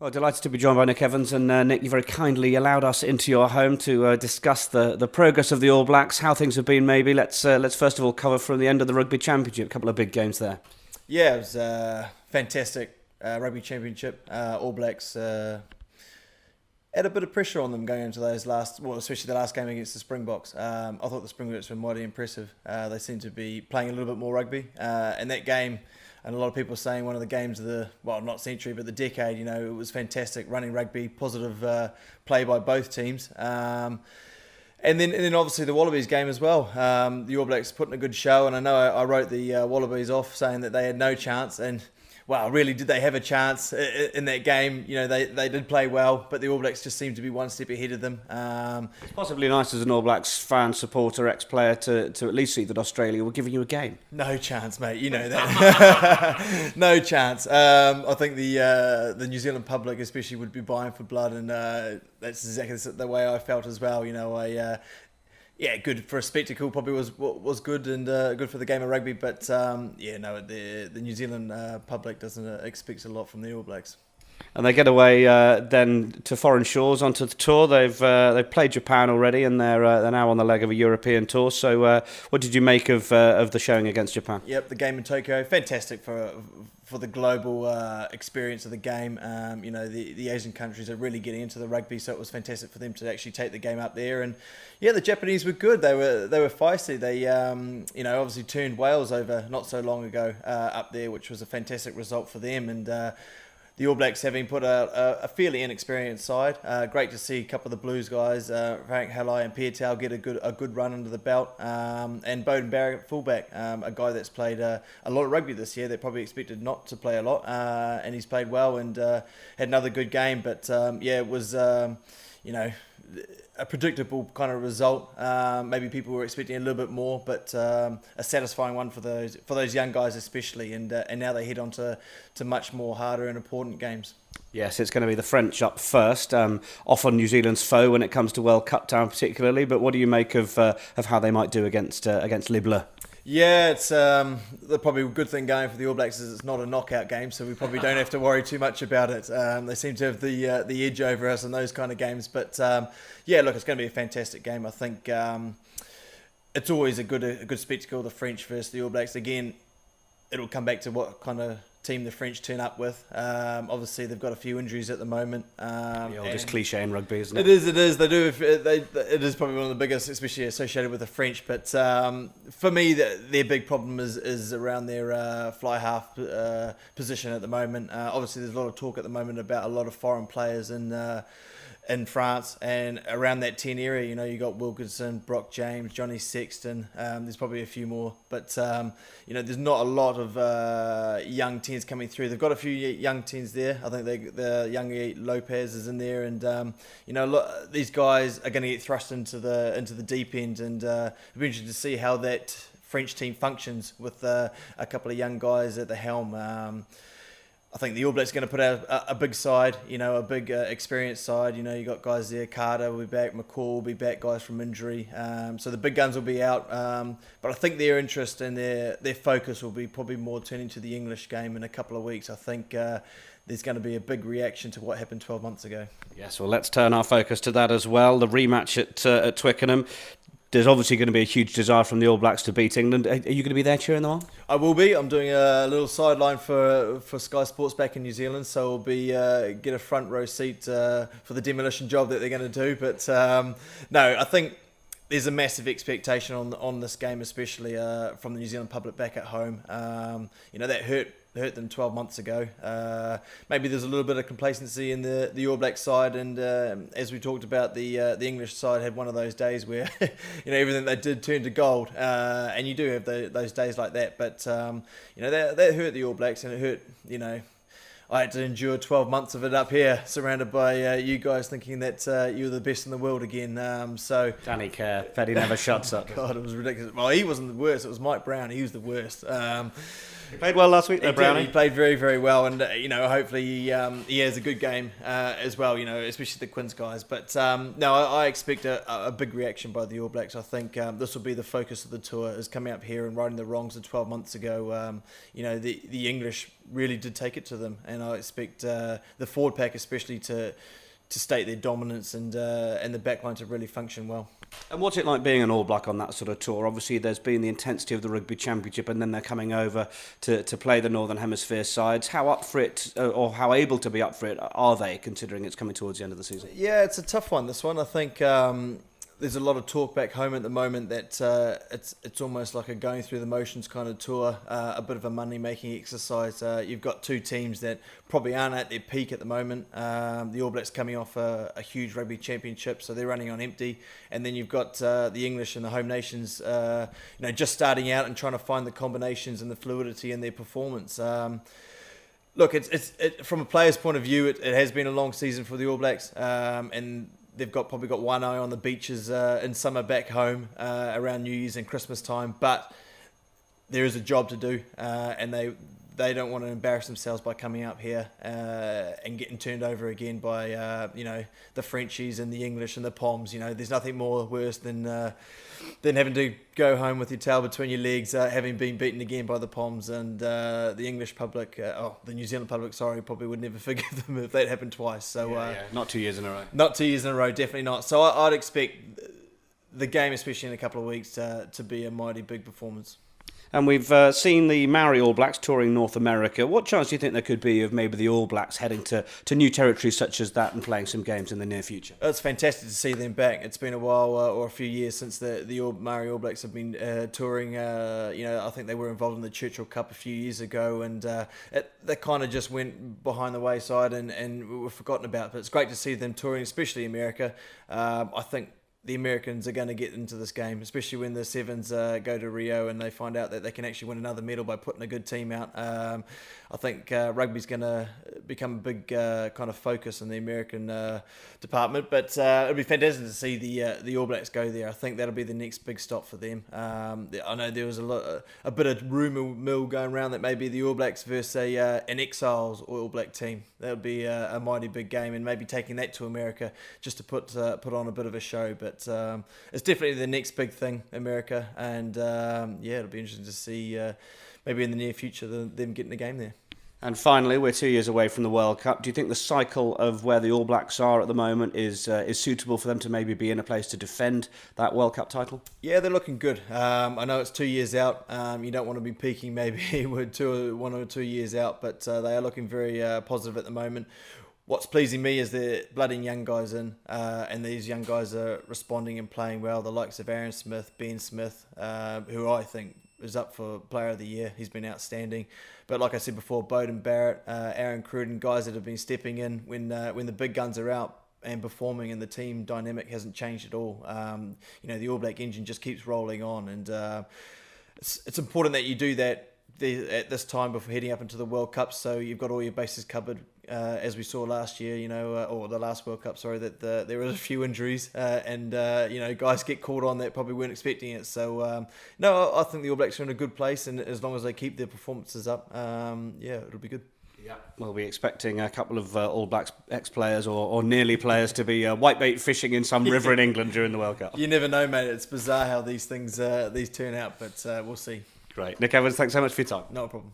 Well, delighted to be joined by Nick Evans. And Nick, you very kindly allowed us into your home to discuss the progress of the All Blacks, how things have been maybe. Let's first of all cover from the end of the Rugby Championship, a couple of big games there. Yeah, it was fantastic rugby championship. All Blacks had a bit of pressure on them going into those especially the last game against the Springboks. I thought the Springboks were mighty impressive. They seemed to be playing a little bit more rugby. And that game, and a lot of people are saying one of the games of not century, but the decade, it was fantastic. Running rugby, positive play by both teams. And then obviously the Wallabies game as well. The All Blacks putting a good show, and I know I wrote the Wallabies off saying that they had no chance, and wow, really did they have a chance in that game? They did play well, but the All Blacks just seemed to be one step ahead of them. It's possibly nice as an All Blacks fan, supporter, ex-player to at least see that Australia were giving you a game. No chance, mate. You know that. No chance. I think the New Zealand public especially would be buying for blood, and that's exactly the way I felt as well. Yeah, good for a spectacle. Probably was good and good for the game of rugby. But the New Zealand public doesn't expect a lot from the All Blacks. And they get away then to foreign shores onto the tour. They've played Japan already, and they're now on the leg of a European tour. So, what did you make of the showing against Japan? Yep, the game in Tokyo, fantastic for the global experience of the game. The Asian countries are really getting into the rugby, so it was fantastic for them to actually take the game up there. And yeah, the Japanese were good. They were feisty. They obviously turned Wales over not so long ago up there, which was a fantastic result for them. And the All Blacks having put a fairly inexperienced side. Great to see a couple of the Blues guys, Frank Halai and Piutau, get a good run under the belt. And Beauden Barrett, fullback, a guy that's played a lot of rugby this year. They probably expected not to play a lot, and he's played well and had another good game. But it was a predictable kind of result. Maybe people were expecting a little bit more, but a satisfying one for those young guys especially. And now they head on to much more harder and important games. Yes, it's going to be the French up first, often New Zealand's foe when it comes to World Cup time particularly. But what do you make of how they might do against Les Bleus? Yeah, it's probably a good thing going for the All Blacks is it's not a knockout game, so we probably don't have to worry too much about it. They seem to have the edge over us in those kind of games. But look, it's going to be a fantastic game. I think it's always a good spectacle, the French versus the All Blacks. Again, it'll come back to what kind of team the French turn up with. Obviously, they've got a few injuries at the moment. The oldest cliche in rugby, isn't it? It is. They do. It is probably one of the biggest, especially associated with the French. But for me, their big problem is around their fly half position at the moment. Obviously, there's a lot of talk at the moment about a lot of foreign players in France and around that 10 area. You got Wilkinson, Brock James, Johnny Sexton. There's probably a few more, but there's not a lot of young 10s coming through. They've got a few young 10s there. I think the young Lopez is in there, and these guys are going to get thrust into the deep end, and it'll be interesting to see how that French team functions with a couple of young guys at the helm. I think the All Blacks are going to put out a big side, a big experienced side. You got guys there, Carter will be back, McCall will be back, guys from injury. So the big guns will be out. But I think their interest and their focus will be probably more turning to the English game in a couple of weeks. I think there's going to be a big reaction to what happened 12 months ago. Yes, well, let's turn our focus to that as well. The rematch at Twickenham. There's obviously going to be a huge desire from the All Blacks to beat England. Are you going to be there cheering them on? I will be. I'm doing a little sideline for Sky Sports back in New Zealand, so I'll be get a front row seat for the demolition job that they're going to do. But no, I think there's a massive expectation on this game, especially from the New Zealand public back at home. That hurt them 12 months ago. Maybe there's a little bit of complacency in the All Black side, and as we talked about, the English side had one of those days where everything they did turned to gold, and you do have those days like that. But that hurt the All Blacks, and it hurt. I had to endure 12 months of it up here, surrounded by you guys thinking that you were the best in the world again. Danny Kerr, Petty never shuts up. God, it was ridiculous. Well, he wasn't the worst. It was Mike Brown. He was the worst. He played well last week, though, Brownie. He played very, very well, and hopefully he has a good game as well. Especially the Quins guys. But no, I expect a big reaction by the All Blacks. I think this will be the focus of the tour, is coming up here and righting the wrongs of 12 months ago. The English really did take it to them, and I expect the forward pack especially to state their dominance and the backline to really function well. And what's it like being an All Black on that sort of tour? Obviously, there's been the intensity of the Rugby Championship, and then they're coming over to play the Northern Hemisphere sides. How up for it, or how able to be up for it, are they, considering it's coming towards the end of the season? Yeah, it's a tough one, this one. I think there's a lot of talk back home at the moment that it's almost like a going through the motions kind of tour, a bit of a money-making exercise. You've got two teams that probably aren't at their peak at the moment. The All Blacks coming off a huge rugby championship, so they're running on empty. And then you've got the English and the home nations, just starting out and trying to find the combinations and the fluidity in their performance. Look, it's from a player's point of view, it has been a long season for the All Blacks, and they've probably got one eye on the beaches in summer back home around New Year's and Christmas time, but there is a job to do, and they don't want to embarrass themselves by coming up here and getting turned over again by the Frenchies and the English and the Poms. There's nothing more worse than having to go home with your tail between your legs, having been beaten again by the Poms, and the English public, the New Zealand public, probably would never forgive them if that happened twice. So not 2 years in a row. Not 2 years in a row, definitely not. So I'd expect the game, especially in a couple of weeks, to be a mighty big performance. And we've seen the Maori All Blacks touring North America. What chance do you think there could be of maybe the All Blacks heading to new territories such as that and playing some games in the near future? It's fantastic to see them back. It's been a while or a few years since the Maori All Blacks have been touring. I think they were involved in the Churchill Cup a few years ago, and that kind of just went behind the wayside and were forgotten about. But it's great to see them touring, especially America. I think the Americans are going to get into this game, especially when the Sevens go to Rio and they find out that they can actually win another medal by putting a good team out. I think rugby's going to become a big kind of focus in the American department, but it'll be fantastic to see the All Blacks go there. I think that'll be the next big stop for them. I know there was a bit of rumour mill going around that maybe the All Blacks versus an Exiles All Black team. That would be a mighty big game, and maybe taking that to America just to put on a bit of a show. But it's definitely the next big thing, America, and it'll be interesting to see maybe in the near future them getting a game there. And finally, we're 2 years away from the World Cup. Do you think the cycle of where the All Blacks are at the moment is suitable for them to maybe be in a place to defend that World Cup title? Yeah, they're looking good. I know it's 2 years out. You don't want to be peaking maybe with 1 or 2 years out, but they are looking very positive at the moment. What's pleasing me is they're blooding young guys in, and these young guys are responding and playing well. The likes of Aaron Smith, Ben Smith, who I think is up for Player of the Year. He's been outstanding. But like I said before, Beauden Barrett, Aaron Cruden, guys that have been stepping in when the big guns are out and performing, and the team dynamic hasn't changed at all. The All Black engine just keeps rolling on, and it's important that you do that at this time before heading up into the World Cup, so you've got all your bases covered. As we saw last year, or the last World Cup, that there was a few injuries, and guys get caught on that probably weren't expecting it. So no, I think the All Blacks are in a good place, and as long as they keep their performances up, it'll be good. Yeah, we'll be expecting a couple of All Blacks ex-players or nearly players to be whitebait fishing in some river in England during the World Cup. You never know, mate. It's bizarre how these things turn out, but we'll see. Great. Nick Evans, thanks so much for your time. No problem.